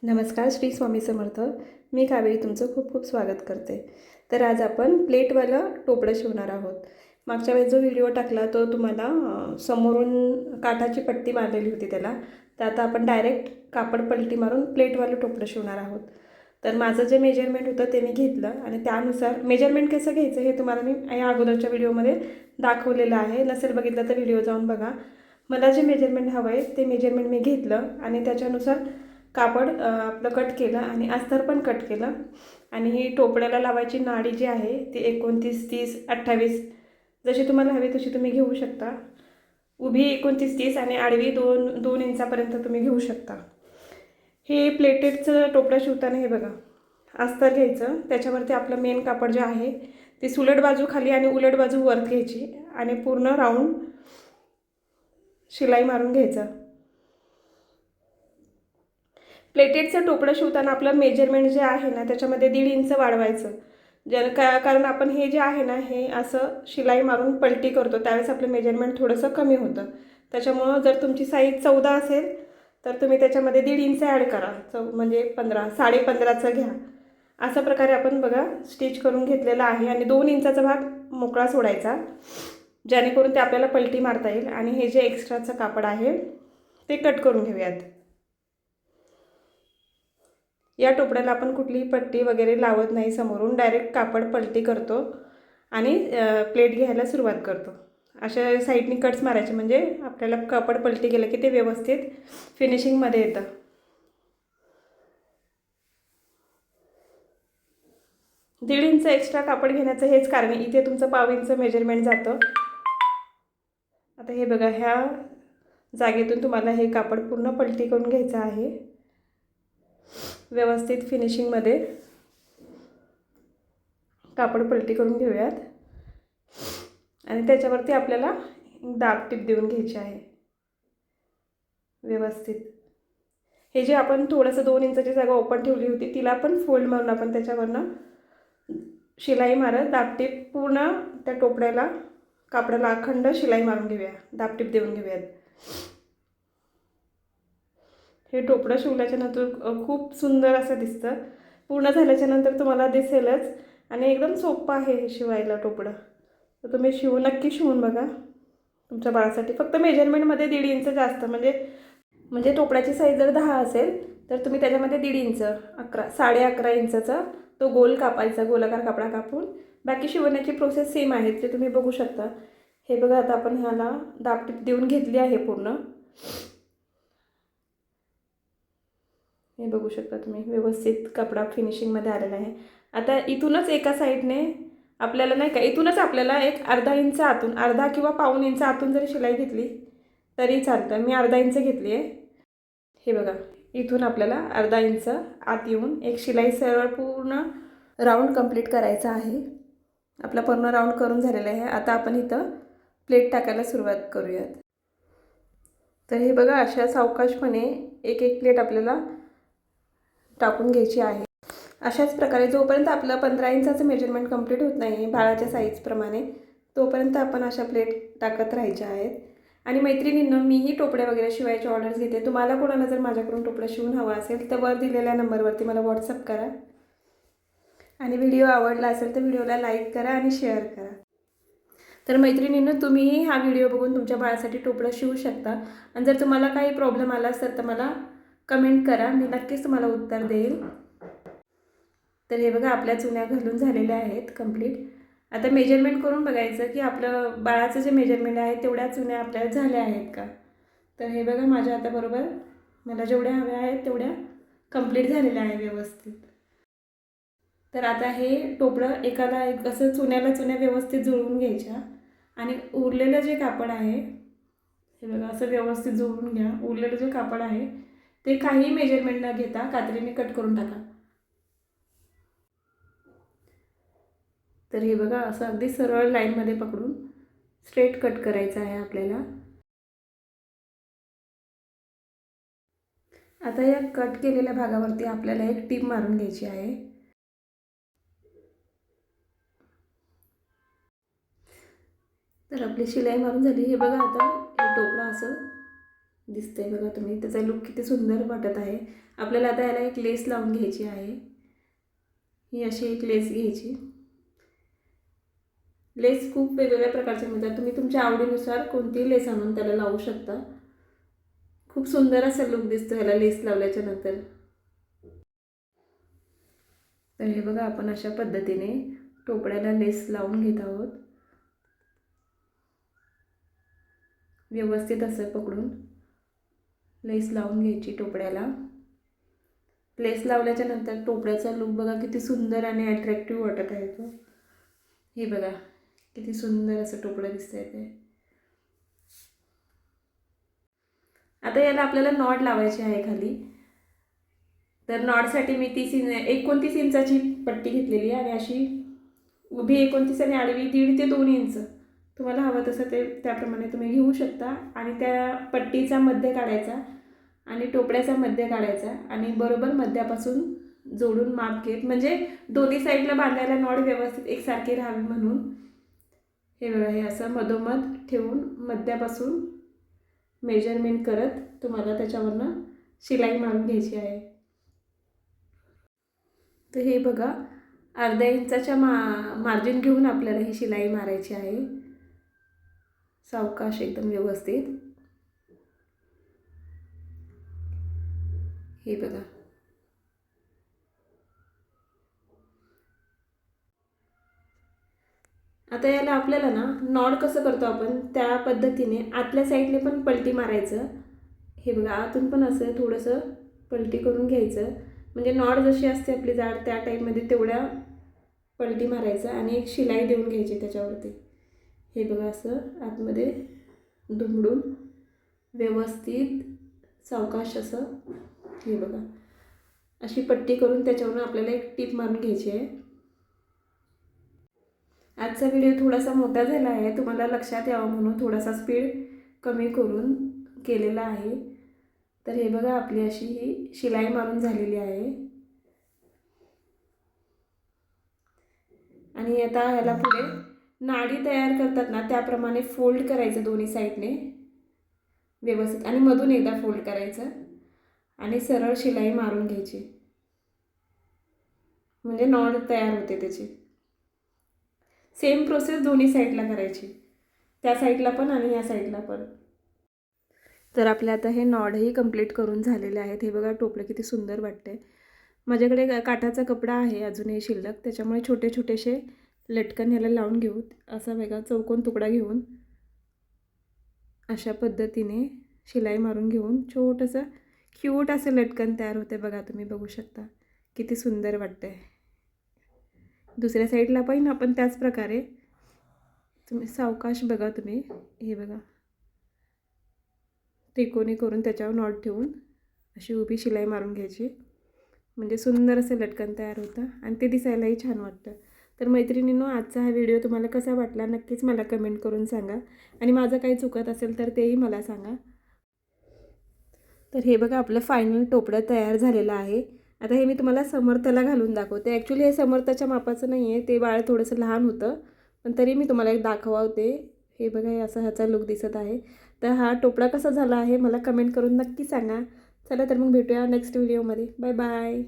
नमस्कार, श्री स्वामी समर्थ. मी कावेरी तुमचं खूप खूप स्वागत करते. तर आज आपण प्लेटवालं टोपडं शिवणार आहोत. मागच्या वेळेस जो व्हिडिओ टाकला तो तुम्हाला समोरून काठाची पट्टी मारलेली होती त्याला. तर आता आपण डायरेक्ट कापड पलटी मारून प्लेटवालं टोपडं शिवणार आहोत. तर माझं जे मेजरमेंट होतं ते मी घेतलं आणि त्यानुसार मेजरमेंट कसं घ्यायचं हे तुम्हाला मी या अगोदरच्या व्हिडिओमध्ये दाखवलेलं आहे. नसेल बघितलं तर व्हिडिओ जाऊन बघा. मला जे मेजरमेंट हवं आहे ते मेजरमेंट मी घेतलं आणि त्याच्यानुसार कापड आपलं कट केलं आणि अस्तर पण कट केलं. आणि ही टोपड्याला लावायची नाडी जी आहे ती 29, 30, 28 जशी तुम्हाला हवी तशी तुम्ही घेऊ शकता. उभी 29, 30 आणि आडवी 2 इंचापर्यंत तुम्ही घेऊ शकता. हे प्लेटेडचं टोपडं शिवताना हे बघा, अस्तर घ्यायचं, त्याच्यावरती आपलं मेन कापड जे आहे ते सुलट बाजू खाली आणि उलट बाजू वर घ्यायची आणि पूर्ण राऊंड शिलाई मारून घ्यायचं. प्लेटेडचं टोपडं शिवताना आपलं मेजरमेंट जे आहे ना त्याच्यामध्ये 1.5 इंच वाढवायचं. कारण आपण हे जे आहे ना हे असं शिलाई मारून पलटी करतो त्यावेळेस आपलं मेजरमेंट थोडंसं कमी होतं. त्याच्यामुळं जर तुमची साईज 14 असेल तर तुम्ही त्याच्यामध्ये 1.5 इंच ॲड करा. म्हणजे 15, 15.5चं घ्या. अशा प्रकारे आपण बघा स्टिच करून घेतलेला आहे आणि 2 इंचाचा भाग मोकळा सोडायचा जेणेकरून ते आपल्याला पलटी मारता येईल. आणि हे जे एक्स्ट्राचं कापड आहे ते कट करून घेऊयात. या टोपड्याला आपण कुठलीही पट्टी वगैरे लावत नाही, समोरून डायरेक्ट कापड पलटी करतो आणि प्लेट घ्यायला सुरुवात करतो. अशा साईडनी कट्स मारायचे म्हणजे आपल्याला कापड पलटी केलं की ते व्यवस्थित फिनिशिंगमध्ये येतं. दीड इंच एक्स्ट्रा कापड घेण्याचं हेच कारण आहे. इथे तुमचं 1/2 इंच मेजरमेंट जातं. आता हे बघा, ह्या जागेतून तुम्हाला हे कापड पूर्ण पलटी करून घ्यायचं आहे व्यवस्थित फिनिशिंगमध्ये. कापड पलटी करून घेऊयात आणि त्याच्यावरती आपल्याला दाब टीप देऊन घ्यायची आहे व्यवस्थित. हे जे आपण थोडंसं 2 इंचाची जागा ओपन ठेवली होती तिला पण फोल्ड मारून आपण त्याच्यावरनं शिलाई मारत दाब टीप पूर्ण त्या टोपड्याला कापडाला अखंड शिलाई मारून घेऊया, दाब टीप देऊन घेऊयात. हे टोपडं शिवल्याच्या नंतर खूप सुंदर असं दिसतं. पूर्ण झाल्याच्या नंतर तुम्हाला दिसेलच आणि एकदम सोपं आहे हे शिवायला टोपडं. तर तुम्ही नक्की शिवून बघा तुमच्या बाळासाठी. फक्त मेजरमेंटमध्ये 1.5 इंच जास्त म्हणजे टोपड्याची साईज जर 10 असेल तर तुम्ही त्याच्यामध्ये 1.5 इंच 11.5 इंचाचा तो गोल कापायचा, गोलाकार कापडा कापून. बाकी शिवण्याची प्रोसेस सेम आहे ते तुम्ही बघू शकता. हे बघा, आता आपण ह्याला दाब टीप देऊन घेतली आहे पूर्ण. हे बघू शकता तुम्ही व्यवस्थित कपडा फिनिशिंगमध्ये आलेला आहे. आता इथूनच एका साईडने आपल्याला नाही का, इथूनच आपल्याला एक अर्धा इंच आतून, अर्धा किंवा पाऊण इंच आतून जरी शिलाई घेतली तरी चालतं. मी अर्धा इंच घेतली आहे. हे बघा, इथून आपल्याला अर्धा इंच आत येऊन एक शिलाई सरळ पूर्ण राऊंड कंप्लीट करायचा आहे. आपला पूर्ण राऊंड करून झालेला आहे. आता आपण इथं प्लेट टाकायला सुरुवात करूयात. तर हे बघा, अशा सावकाशपणे एक एक प्लेट आपल्याला टाकून घ्यायची आहे. अशाच प्रकारे जोपर्यंत आपलं 15 इंचाचं मेजरमेंट कंप्लीट होत नाही बाळाच्या साईजप्रमाणे तोपर्यंत आपण अशा प्लेट टाकत राहायच्या आहेत. आणि मैत्रिणींना मीही टोपडे वगैरे शिवायचे ऑर्डर्स घेते. तुम्हाला कोणाला जर माझ्याकडून टोपडं शिवून हवं असेल तर वर दिलेल्या नंबरवरती मला व्हॉट्सअप करा. आणि व्हिडिओ आवडला असेल तर व्हिडिओला लाईक करा आणि शेअर करा. तर मैत्रिणींना तुम्हीही हा व्हिडिओ बघून तुमच्या बाळासाठी टोपडं शिवू शकता. आणि जर तुम्हाला काही प्रॉब्लेम आला असेल तर मला कमेंट करा, मी नक्कीच तुम्हाला उत्तर देईल. तर हे बघा, आपल्या चुन्या घालून झालेल्या आहेत कंप्लीट. आता मेजरमेंट करून बघायचं की आपलं बाळाचं जे मेजरमेंट आहे तेवढ्या चुन्या आपल्याला झाल्या आहेत का. तर हे बघा, माझ्या आता बरोबर मला जेवढ्या हव्या आहेत तेवढ्या कंप्लीट झालेल्या आहे व्यवस्थित. तर आता हे टोपडं एकाला एक असं चुन्या व्यवस्थित जुळवून घ्यायच्या आणि उरलेलं जे कापड आहे हे बघा असं व्यवस्थित जुळवून घ्या. उरलेलं जे कापड आहे ते काही मेजरमेंट न घेता कात्रीने कट करून टाका. तर हे बघा, असं अगदी सरळ लाईनमध्ये पकडून स्ट्रेट कट करायचं आहे आपल्याला. आता या कट केलेल्या भागावरती आपल्याला एक टीप मारून घ्यायची आहे. तर आपली शिलाई मारून झाली. हे बघा, आता हे टोपडं असं दिसतंय बघा तुम्ही, त्याचा लुक किती सुंदर वाटत आहे. आपल्याला आता याला एक लेस लावून घ्यायची आहे. ही अशी एक लेस घ्यायची. लेस खूप वेगवेगळ्या प्रकारचे मिळतात, तुम्ही तुमच्या आवडीनुसार कोणतीही लेस आणून त्याला लावू शकता. खूप सुंदर असा लुक दिसतो ह्याला लेस लावल्याच्या नंतर. तर हे बघा, आपण अशा पद्धतीने टोपड्याला लेस लावून घेत आहोत. व्यवस्थित असं पकडून लेस लावून घ्यायची टोपड्याला. लेस लावल्याच्या नंतर टोपड्याचा लुक बघा किती सुंदर आणि अट्रॅक्टिव्ह वाटत आहे तो. हे बघा किती सुंदर असं टोपडं दिसतंय ते. आता याला आपल्याला नॉट लावायची आहे खाली. तर नॉटसाठी मी 29 इंचाची पट्टी घेतलेली आहे आणि अशी उभी 29 आणि आडवी 1.5 ते 2 इंच तुम्हाला हवं तसं ते त्याप्रमाणे तुम्ही घेऊ शकता. आणि त्या पट्टीचा मध्य काढायचा आणि टोपड्याचा मध्य काढायचा आणि बरोबर मध्यापासून जोडून माप घेत, म्हणजे दोन्ही साईडला बांधायला नॉट व्यवस्थित एकसारखी राहावी म्हणून. हे बघा, हे असं मधोमध ठेवून मध्यापासून मेजरमेंट करत तुम्हाला त्याच्यावरनं शिलाई मारून घ्यायची आहे. तर हे बघा, अर्ध्या इंचाच्या मार्जिन घेऊन आपल्याला ही शिलाई मारायची आहे. सावकाश एकदम व्यवस्थित. हे बघा, आता याला आपल्याला ना नॉट कसं करतो आपण त्या पद्धतीने आतल्या साईडने पण पलटी मारायचं. हे बघा, आतून पण असं थोडंसं पलटी करून घ्यायचं, म्हणजे नॉट जशी असते आपली जाड त्या टाईपमध्ये तेवढ्या पलटी मारायचं आणि एक शिलाई देऊन घ्यायची त्याच्यावरती. हे बघा, असं आतमध्ये दुमडून व्यवस्थित सावकाश असं. हे बघा, अशी पट्टी करून त्याच्यावरून आपल्याला एक टीप मारून घ्यायची आहे. आजचा व्हिडिओ थोडासा मोठा झाला आहे, तुम्हाला लक्षात यावं म्हणून थोडासा स्पीड कमी करून केलेला आहे. तर हे बघा, आपली अशी ही शिलाई मारून झालेली आहे. आणि आता ह्याला पुढे नाडी तयार करतात ना त्याप्रमाणे फोल्ड करायचं दोन्ही साईडने व्यवस्थित आणि मधून एकदा फोल्ड करायचं आणि सरळ शिलाई मारून घ्यायची, म्हणजे नॉट तयार होते त्याची. सेम प्रोसेस दोन्ही साईडला करायची, त्या साईडला पण आणि या साईडला पण. तर आपल्या आता हे नॉडही कंप्लीट करून झालेले आहेत. हे बघा, टोपलं किती सुंदर वाटते. माझ्याकडे काठाचा कपडा आहे अजूनही शिल्लक, त्याच्यामुळे छोटे छोटेसे लटकन ह्याला लावून घेऊ. असा वेगळा चौकोन तुकडा घेऊन अशा पद्धतीने शिलाई मारून घेऊन छोटंसं क्यूट असं लटकन तयार होते. बघा, तुम्ही बघू शकता किती सुंदर वाटतंय. दुसऱ्या साईडला पण आपण त्याच प्रकारे तुम्ही सावकाश बघा तुम्ही. हे बघा, त्रिकोणी करून त्याच्यावर नॉट ठेवून अशी उभी शिलाई मारून घ्यायची, म्हणजे सुंदर असं लटकन तयार होतं आणि ते दिसायलाही छान वाटतं. तर मैत्रिणींनो, आजचा हा व्हिडिओ तुम्हाला कसा वाटला नक्कीच मला कमेंट करून सांगा आणि माझं काही चुकत असेल तर तेही मला सांगा. तर हे बघा, आपलं फायनल टोपडं तयार झालेलं आहे. आता हे मी तुम्हाला समर्थाला घालून दाखवते. ॲक्च्युली हे समर्थाच्या मापाचं नाही आहे, ते बाळ थोडंसं लहान होतं, पण तरी मी तुम्हाला एक दाखवते. हे बघा, हे असा ह्याचा लुक दिसत आहे. तर हा टोपडा कसा झाला आहे मला कमेंट करून नक्की सांगा. चला तर मग भेटूया नेक्स्ट व्हिडिओमध्ये. Bye bye.